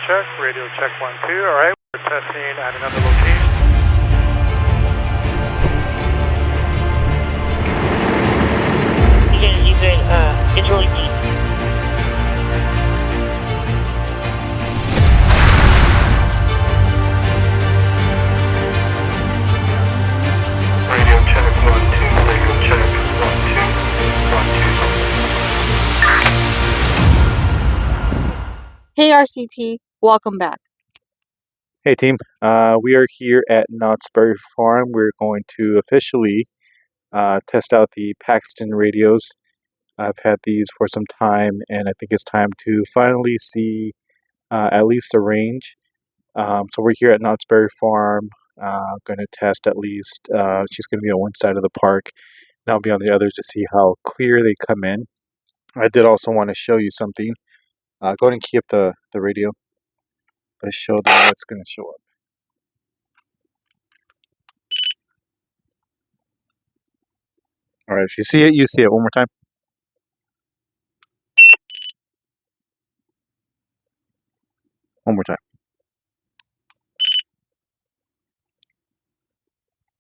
radio check 1, 2. All right, we're testing at another location. You guys, it's really deep. Radio check 1, 2, radio check 1, 2, 1, 2. Hey RCT, welcome back. Hey team, we are here at Knott's Berry Farm. We're going to officially test out the PXTON radios. I've had these for some time, and I think it's time to finally see at least a range. So we're here at Knott's Berry Farm. Going to test at least. She's going to be on one side of the park, and I'll be on the other to see how clear they come in. I did also want to show you something. Go ahead and key up the radio. Let's show them what's going to show up. All right, if you see it, you see it. One more time. One more time.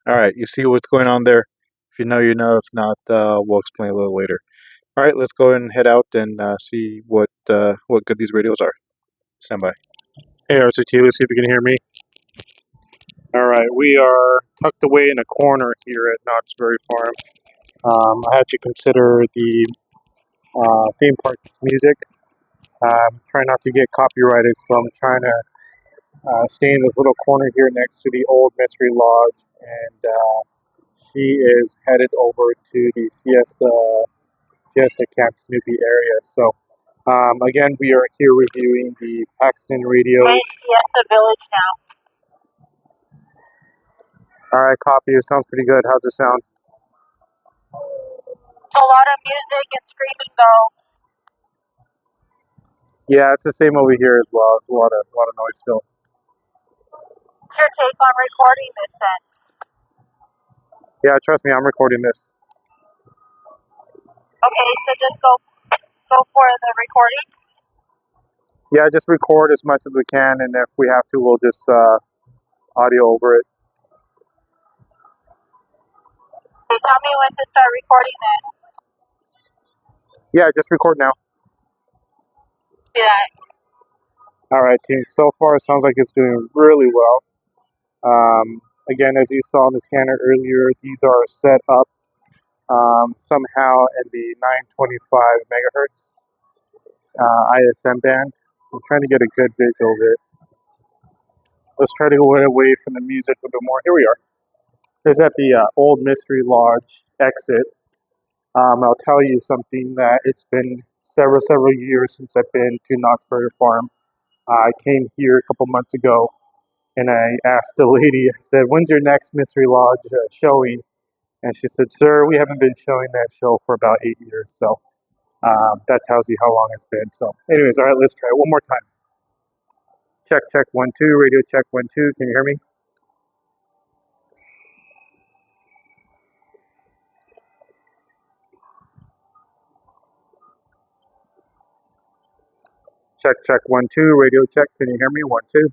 All right, you see what's going on there? If you know, you know. If not, we'll explain a little later. All right, let's go ahead and head out and see what good these radios are. Stand by. Hey RCT, let's see if you can hear me. All right, we are tucked away in a corner here at Knott's Berry Farm. I had to consider the theme park music. Try not to get copyrighted, so I'm trying to stay in this little corner here next to the old Mystery Lodge, and she is headed over to the Fiesta Camp Snoopy area. So again, we are here reviewing the PXTON radios. Fiesta Village now. All right, copy. It sounds pretty good. How's it sound? A lot of music and screaming though. Yeah, it's the same over here as well. It's a lot of noise still. What's your take on recording this then? Yeah, trust me, I'm recording this. Okay, so just go for the recording. Yeah, just record as much as we can, and if we have to, we'll just audio over it. Okay, tell me when to start recording then. Yeah, just record now. Yeah. All right, team. So far, it sounds like it's doing really well. Again, as you saw in the scanner earlier, these are set up somehow in the 925 megahertz ISM band. I'm trying to get a good visual of it. Let's try to go away from the music a bit more. Here we are. This is at the old Mystery Lodge exit. I'll tell you something that it's been several years since I've been to Knott's Berry Farm. I came here a couple months ago, and I asked the lady, I said, when's your next Mystery Lodge showing? And she said, sir, we haven't been showing that show for about 8 years. So that tells you how long it's been. So anyways, all right, let's try it one more time. Check, check, 1, 2, radio check, 1, 2. Can you hear me? Check, check, 1, 2, radio check. Can you hear me? 1, 2.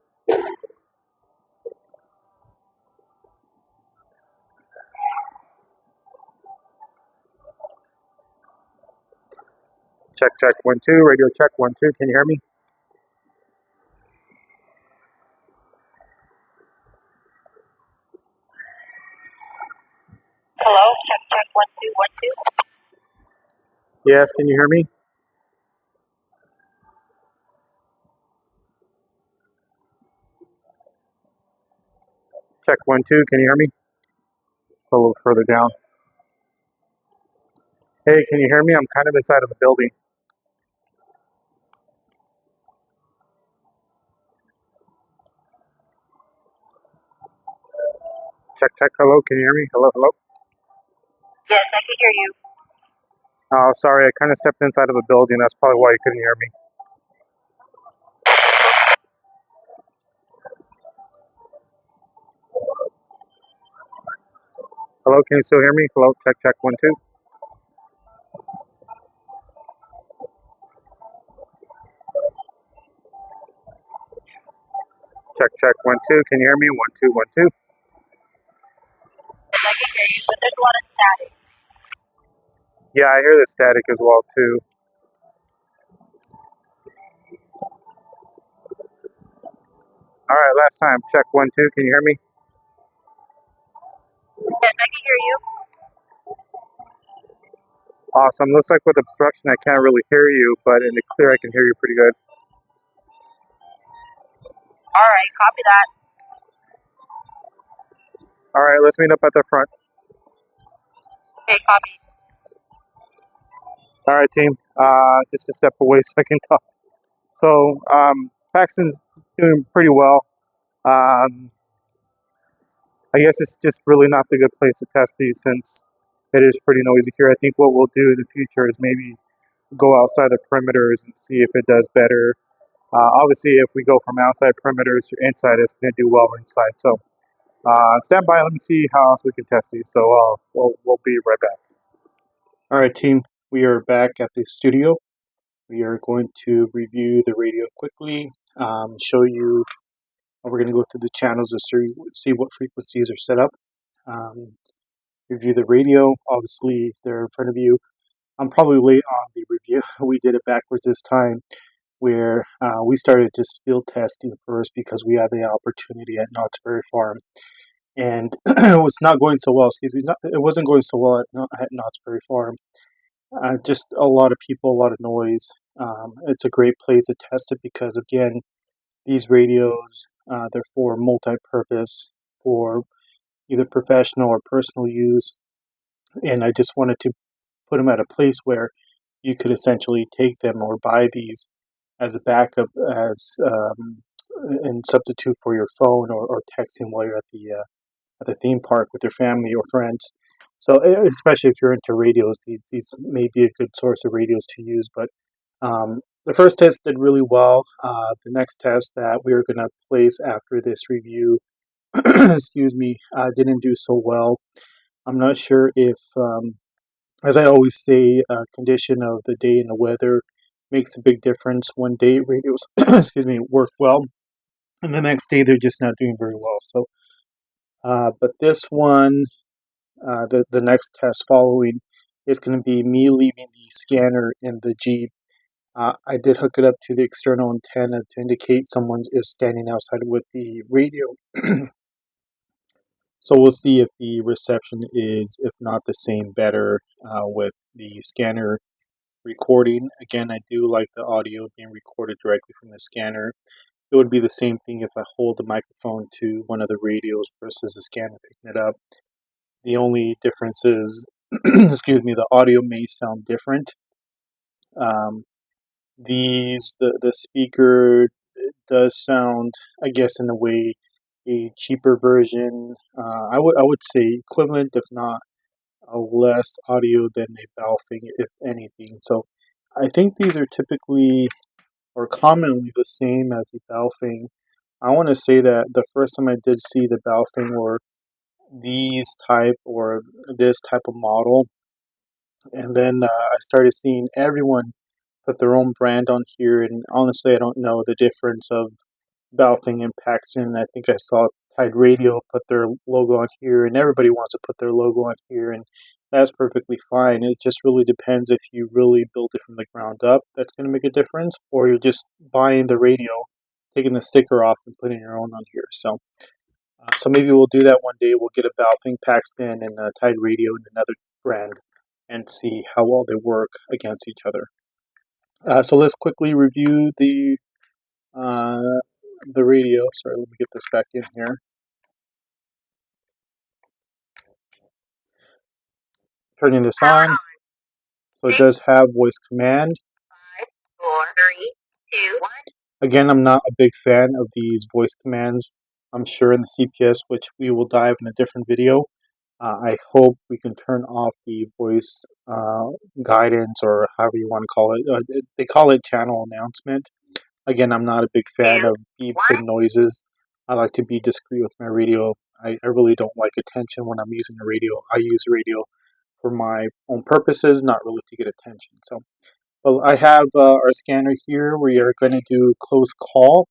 Check, check, 1, 2, radio check, 1, 2. Can you hear me? Hello, check 1, 2, 1, 2. Yes, can you hear me? Check, 1, 2. Can you hear me? A little further down. Hey, can you hear me? I'm kind of inside of a building. Check, check, hello, can you hear me? Hello, hello? Yes, I can hear you. Oh, sorry, I kind of stepped inside of a building. That's probably why you couldn't hear me. Hello, can you still hear me? Hello, check, check, 1, 2. Check, check, 1, 2. Can you hear me? 1, 2, 1, 2. Yes, I can hear you, but there's a lot of static. Yeah, I hear the static as well too. All right, last time. Check, 1, 2. Can you hear me? Yes, I can hear you. Awesome. Looks like with obstruction, I can't really hear you, but in the clear, I can hear you pretty good. All right, copy that. All right, let's meet up at the front. Okay, copy. All right, team. Just a step away so I can talk. So, PXTON's doing pretty well. I guess it's just really not the good place to test these since it is pretty noisy here. I think what we'll do in the future is maybe go outside the perimeters and see if it does better. Obviously, if we go from outside perimeters to inside, it's going to do well inside. So stand by. Let me see how else we can test these. So we'll be right back. All right, team. We are back at the studio. We are going to review the radio quickly, show you. We're going to go through the channels to see what frequencies are set up. Review the radio. Obviously, they're in front of you. I'm probably late on the review. We did it backwards this time, where we started just field testing first because we had the opportunity at Knott's Farm, and it was not going so well. Excuse me, it wasn't going so well at Knott's Farm. Just a lot of people, a lot of noise. It's a great place to test it because, again, these radios, they're for multi-purpose, for either professional or personal use, and I just wanted to put them at a place where you could essentially take them or buy these as a backup, as and substitute for your phone or texting while you're at the theme park with your family or friends. So especially if you're into radios, these may be a good source of radios to use. But the first test did really well. The next test that we are going to place after this review, excuse me, didn't do so well. I'm not sure if, as I always say, condition of the day and the weather makes a big difference. One day radios, excuse me, work well, and the next day they're just not doing very well. So, but this one, the next test following is going to be me leaving the scanner in the Jeep. I did hook it up to the external antenna to indicate someone is standing outside with the radio. So we'll see if the reception is, if not the same, better with the scanner recording. Again, I do like the audio being recorded directly from the scanner. It would be the same thing if I hold the microphone to one of the radios versus the scanner picking it up. The only difference is, excuse me, the audio may sound different. The speaker does sound, I guess, in a way, a cheaper version. I would say equivalent, if not a less audio than a Baofeng, if anything. So I think these are typically or commonly the same as the Baofeng. I want to say that the first time I did see the Baofeng or these type or this type of model, and then I started seeing everyone put their own brand on here, and honestly I don't know the difference of Baofeng and PXTON. I think I saw Tide Radio put their logo on here, and everybody wants to put their logo on here, and that's perfectly fine. It just really depends if you really build it from the ground up. That's going to make a difference, or you're just buying the radio, taking the sticker off, and putting your own on here. So maybe we'll do that one day. We'll get a Baofeng, PXTON, and a Tide Radio and another brand, and see how well they work against each other. So let's quickly review the radio. Sorry, let me get this back in here. Turning this on. So it does have voice command. 5, 4, 3, 2, 1. Again, I'm not a big fan of these voice commands. I'm sure in the CPS, which we will dive in a different video, I hope we can turn off the voice guidance, or however you want to call it. They call it channel announcement. Again, I'm not a big fan of beeps and noises. I like to be discreet with my radio. I really don't like attention when I'm using a radio. I use radio for my own purposes, not really to get attention. So, well, I have our scanner here. We are going to do close call.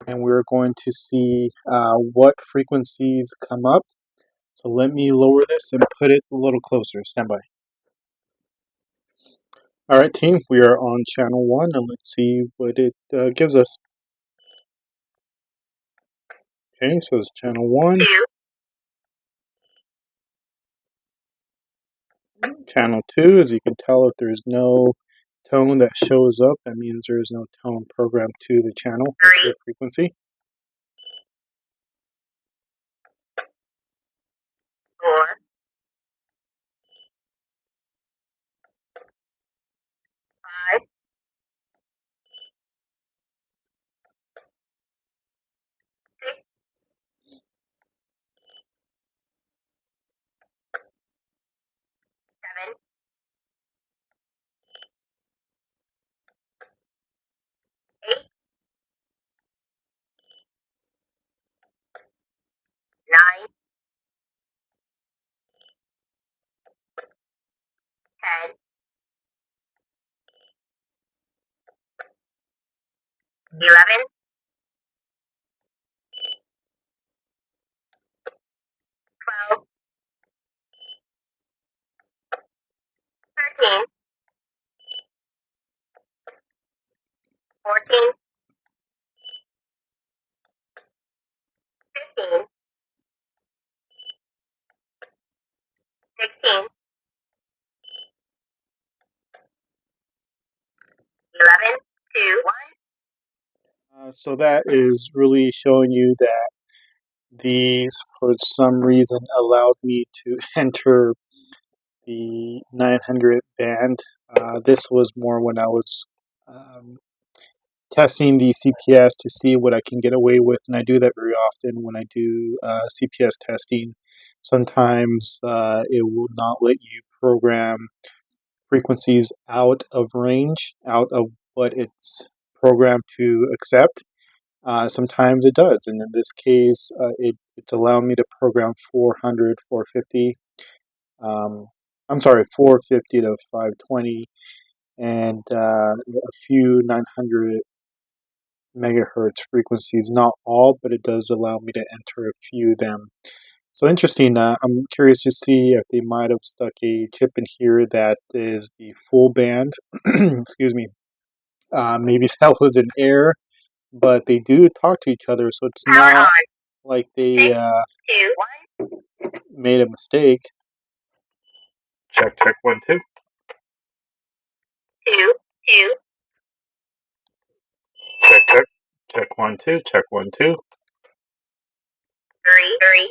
and we're going to see what frequencies come up. So let me lower this and put it a little closer. Stand by. All right, team, we are on channel 1, and let's see what it gives us. Okay, so it's channel 1. Channel 2, as you can tell, if there's no tone that shows up, that means there is no tone programmed to the channel or to the frequency. 4, 5, 6, 7, 8, 9, 10, 11, 12, 13, 14, 15, 16, 11, 2, 1. So that is really showing you that these, for some reason, allowed me to enter the 900 band. This was more when I was testing the CPS to see what I can get away with, and I do that very often when I do CPS testing. Sometimes it will not let you program frequencies out of range, out of what it's programmed to accept. Sometimes it does, and in this case, it's allowing me to program 400, 450. I'm sorry, 450 to 520, and a few 900 megahertz frequencies. Not all, but it does allow me to enter a few of them. So interesting. I'm curious to see if they might have stuck a chip in here that is the full band. Excuse me. Maybe that was an error, but they do talk to each other, so it's Power not on. like they 6, 2, 1. made a mistake. Check, check, 1, 2. 2, 2, Check, check. Check, 1, 2. Check, 1, 2. 3, 3,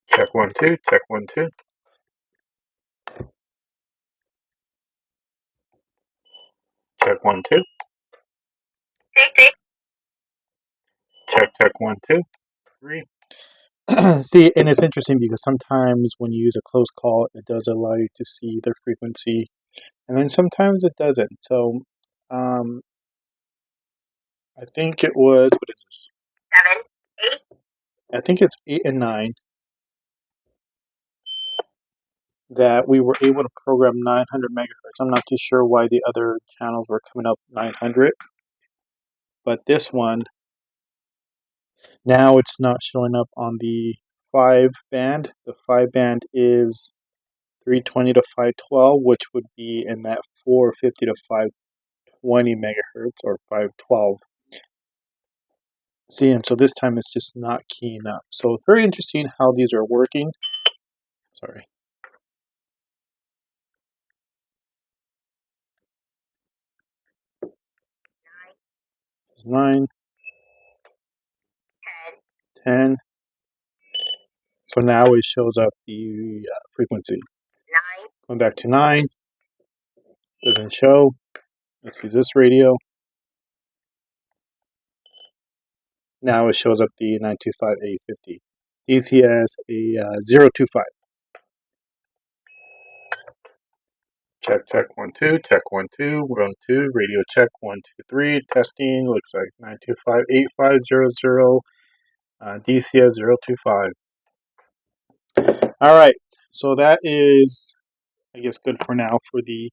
Check, 1, 2. Check, 1, 2. Check, 1, 2. 6, 6, Check, check, 1, 2. 3. See, and it's interesting because sometimes when you use a close call, it does allow you to see the frequency, and then sometimes it doesn't. So, um, I think it was, what is this? 7, 8, I think it's 8 and 9 that we were able to program 900 megahertz. I'm not too sure why the other channels were coming up 900, but this one, now it's not showing up on the 5 band. The 5 band is 320 to 512, which would be in that 450 to 520 megahertz or 512. See, and so this time it's just not keying up. So it's very interesting how these are working. Sorry. This is 9, 10, 10. So now it shows up the frequency. 9, Going back to 9, doesn't show. Let's use this radio. Now it shows up the 925A50. DCS a 025. Check, check, 1, 2. Check, 1, 2. We're on 2. Radio check, 1, 2, 3. Testing. Looks like 9258500. DCS 025. All right. So that is, I guess, good for now for the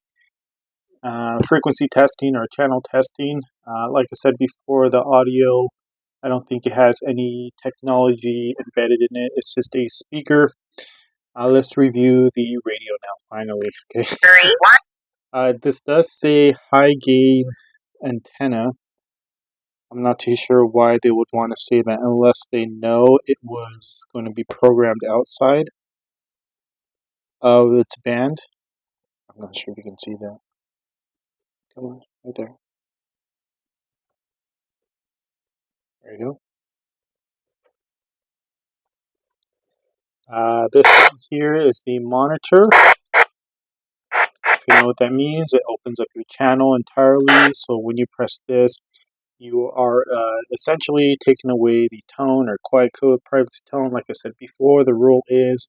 frequency testing or channel testing. Like I said before, the audio, I don't think it has any technology embedded in it. It's just a speaker. Let's review the radio now, finally. Okay. 3, 1. This does say high gain antenna. I'm not too sure why they would want to say that unless they know it was going to be programmed outside of its band. I'm not sure if you can see that. Come on, right there. There you go. This one here is the monitor. If you know what that means, it opens up your channel entirely. So when you press this, you are essentially taking away the tone or quiet code privacy tone. Like I said before, the rule is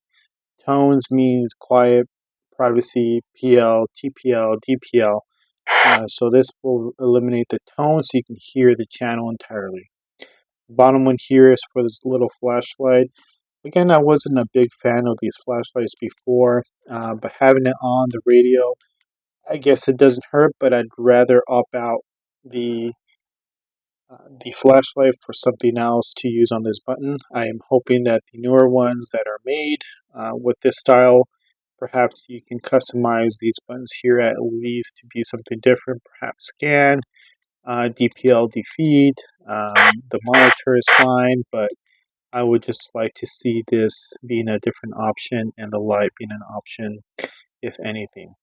tones means quiet, privacy, PL, TPL, DPL. So this will eliminate the tone so you can hear the channel entirely. The bottom one here is for this little flashlight. Again, I wasn't a big fan of these flashlights before, but having it on the radio, I guess it doesn't hurt, but I'd rather opt out the flashlight for something else to use on this button. I am hoping that the newer ones that are made with this style, perhaps you can customize these buttons here at least to be something different. Perhaps scan, DPL, defeat. The monitor is fine, but I would just like to see this being a different option and the light being an option, if anything.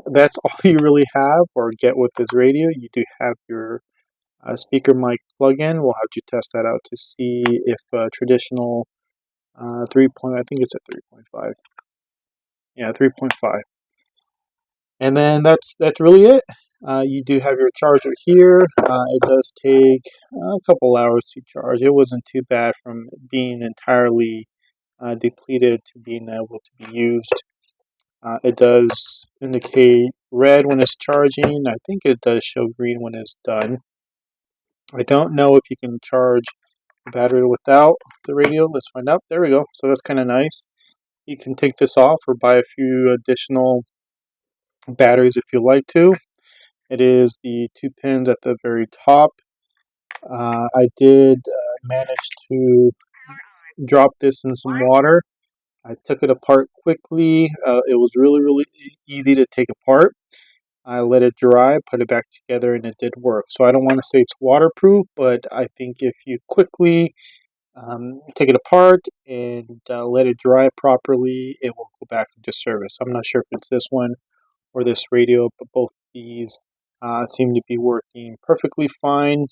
That's all you really have or get with this radio. You do have your speaker mic plug-in. We'll have to test that out to see if traditional 3. I think it's at 3.5. Yeah, 3.5. And then that's really it. You do have your charger here. It does take a couple hours to charge. It wasn't too bad from being entirely depleted to being able to be used. It does indicate red when it's charging. I think it does show green when it's done. I don't know if you can charge the battery without the radio. Let's find out. There we go. So that's kind of nice. You can take this off or buy a few additional batteries if you like to. It is the 2 pins at the very top. I did manage to drop this in some water. I took it apart quickly. It was really easy to take apart. I let it dry, put it back together, and it did work. So I don't want to say it's waterproof, but I think if you quickly take it apart and let it dry properly, it will go back into service. I'm not sure if it's this one or this radio, but both these seem to be working perfectly fine.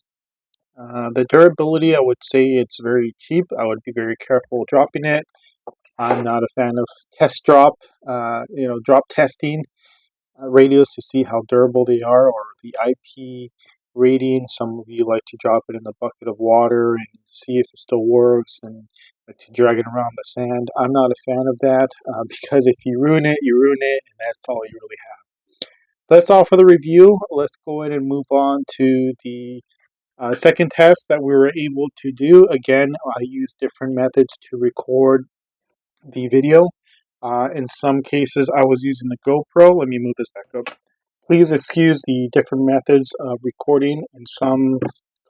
The durability, I would say it's very cheap. I would be very careful dropping it. I'm not a fan of drop testing radios to see how durable they are or the IP rating. Some of you like to drop it in the bucket of water and see if it still works and like to drag it around the sand. I'm not a fan of that because if you ruin it, you ruin it, and that's all you really have. So that's all for the review. Let's go ahead and move on to the second test that we were able to do. Again, I used different methods to record the video. In some cases, I was using the GoPro. Let me move this back up. Please excuse the different methods of recording. In some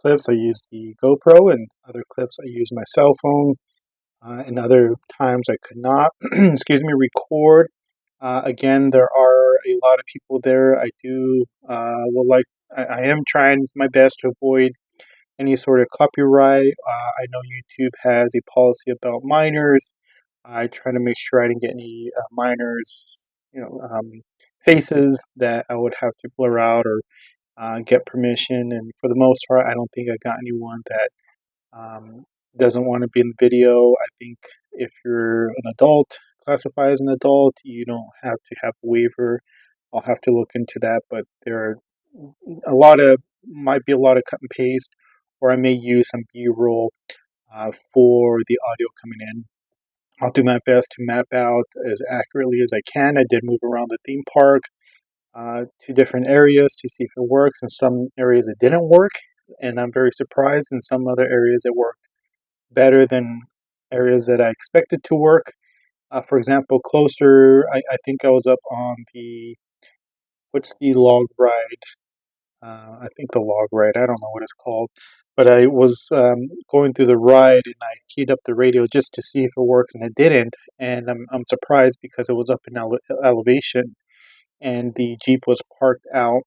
clips, I use the GoPro, and other clips, I use my cell phone. And other times, I could not, record. Again, there are a lot of people there. I am trying my best to avoid any sort of copyright. I know YouTube has a policy about minors. I try to make sure I didn't get any minors, faces that I would have to blur out or get permission. And for the most part, I don't think I got anyone that doesn't want to be in the video. I think if you're an adult, classified as an adult, you don't have to have a waiver. I'll have to look into that, but there are might be a lot of cut and paste, or I may use some B-roll for the audio coming in. I'll do my best to map out as accurately as I can. I did move around the theme park to different areas to see if it works. In some areas it didn't work, and I'm very surprised. In some other areas it worked better than areas that I expected to work. For example, closer, I think I was up on the what's the log ride? I think the log ride. I don't know what it's called, but I was going through the ride and I keyed up the radio just to see if it works, and it didn't. And I'm surprised because it was up in elevation, and the Jeep was parked out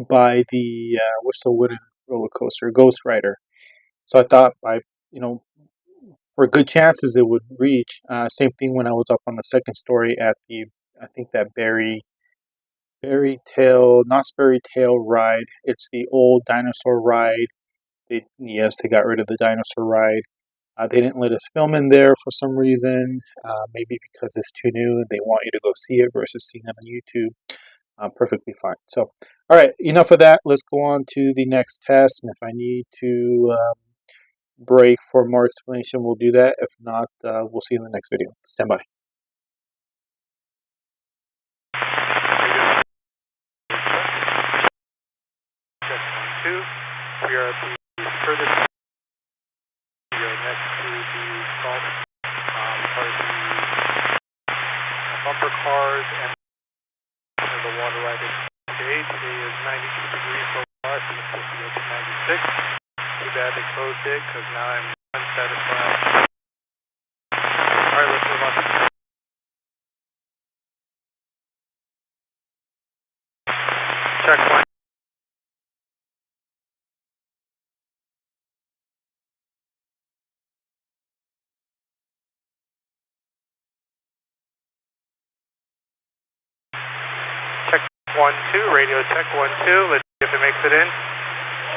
by the what's the wooden roller coaster, Ghost Rider. So I thought you know, for good chances it would reach. Same thing when I was up on the second story at I think that Knott's Berry Tail ride. It's the old dinosaur ride. They got rid of the dinosaur ride. They didn't let us film in there for some reason. Maybe because it's too new and they want you to go see it versus seeing it on YouTube. Perfectly fine. So, all right, enough of that. Let's go on to the next test. And if I need to break for more explanation, we'll do that. If not, we'll see you in the next video. Stand by. We are at the furthest. We are next to the salt, part of the bumper cars and the water ride. Today is 92 degrees so far, so it's supposed to go to 96. Too bad they closed it because now I'm unsatisfied. Alright, let's move on. Check one. Check 1-2, radio check 1-2. Let's see if it makes it in.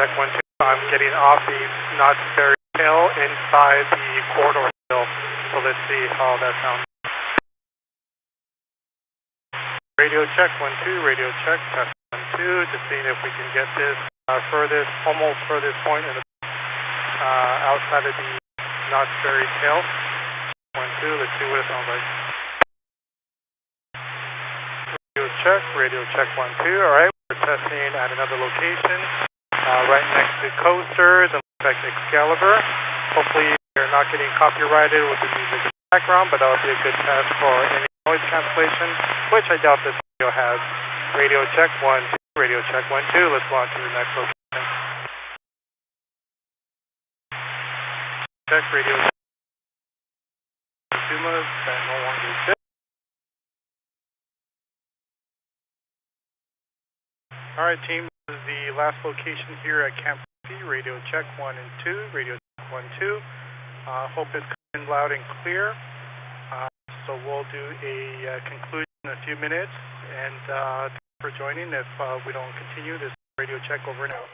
Check 1-2. I'm getting off the Knott's Berry Tail inside the corridor still. So let's see how that sounds. Radio check 1-2. Radio check test 1-2. Just seeing if we can get this almost furthest point in the outside of the Knott's Berry Tail. 1-2. Let's see what it sounds like. Radio check 1-2. All right, we're testing at another location, right next to coasters and Excalibur. Hopefully, you're not getting copyrighted with the music in the background, but that would be a good test for any noise cancellation, which I doubt this video has. Radio check 1-2. Radio check 1-2. Let's go on to the next location. Check radio. Consumers that no longer exist. All right, team, this is the last location here at Camp C. Radio check 1 and 2. Radio check 1-2. Hope it's coming loud and clear. So we'll do a conclusion in a few minutes. And thanks for joining. If we don't continue, this is radio check over and out.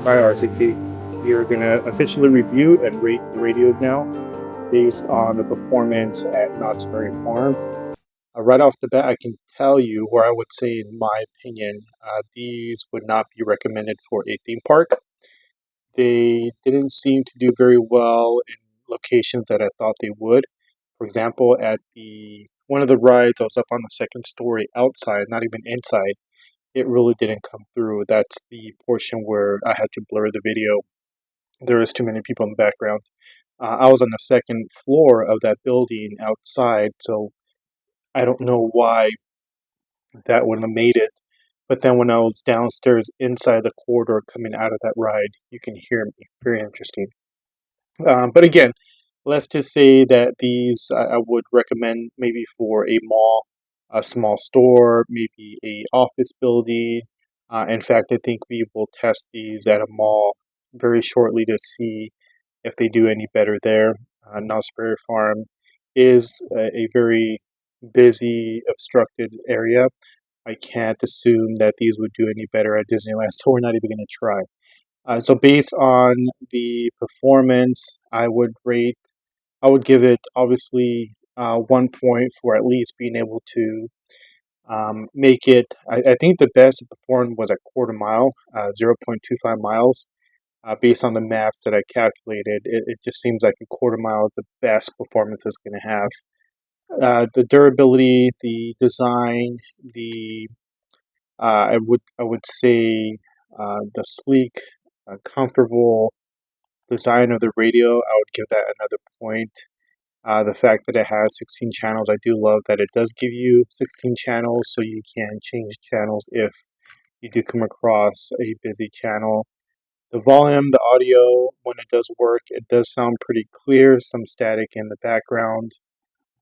By RCP, we are going to officially review and rate the radios now based on the performance at Knott's Berry Farm. Right off the bat, I can tell you where I would say, in my opinion, these would not be recommended for a theme park. They didn't seem to do very well in locations that I thought they would. For example, at the one of the rides, I was up on the second story outside, not even inside. It really didn't come through. That's the portion where I had to blur the video. There was too many people in the background. I was on the second floor of that building outside, so I don't know why that wouldn't have made it. But then when I was downstairs inside the corridor coming out of that ride, you can hear me. Very interesting. But again, let's just say that these I would recommend maybe for a mall, a small store, maybe a office building. In fact, I think we will test these at a mall very shortly to see if they do any better there. Knott's Berry Farm is a very busy, obstructed area. I can't assume that these would do any better at Disneyland, so we're not even going to try. So based on the performance, I would give it obviously 1 point for at least being able to make it. I think the best it performed was a quarter mile, 0.25 miles. Based on the maps that I calculated, it just seems like a quarter mile is the best performance it's going to have. The durability, the design, the I would say the sleek, comfortable design of the radio, I would give that another point. The fact that it has 16 channels, I do love that it does give you 16 channels, so you can change channels if you do come across a busy channel. The volume, the audio, when it does work, it does sound pretty clear, some static in the background.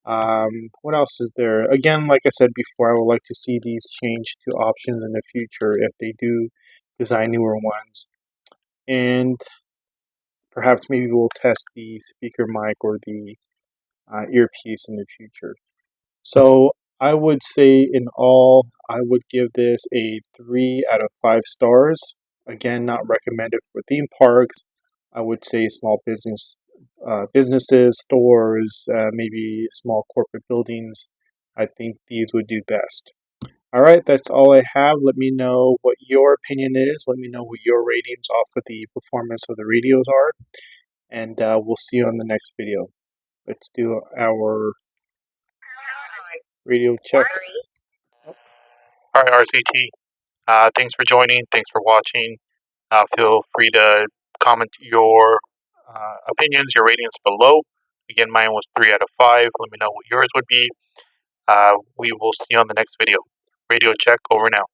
What else is there? Again, like I said before, I would like to see these change to options in the future if they do design newer ones. And perhaps maybe we'll test the speaker mic or the earpiece in the future. So I would say in all, I would give this a 3 out of 5 stars. Again, not recommended for theme parks. I would say small businesses, stores, maybe small corporate buildings. I think these would do best. All right, that's all I have. Let me know what your opinion is. Let me know what your ratings off of the performance of the radios are. And we'll see you on the next video. Let's do our radio check. All right, RCT. Thanks for joining. Thanks for watching. Feel free to comment your opinions, your ratings below. Again, mine was 3 out of 5. Let me know what yours would be. We will see you on the next video. Radio check over now.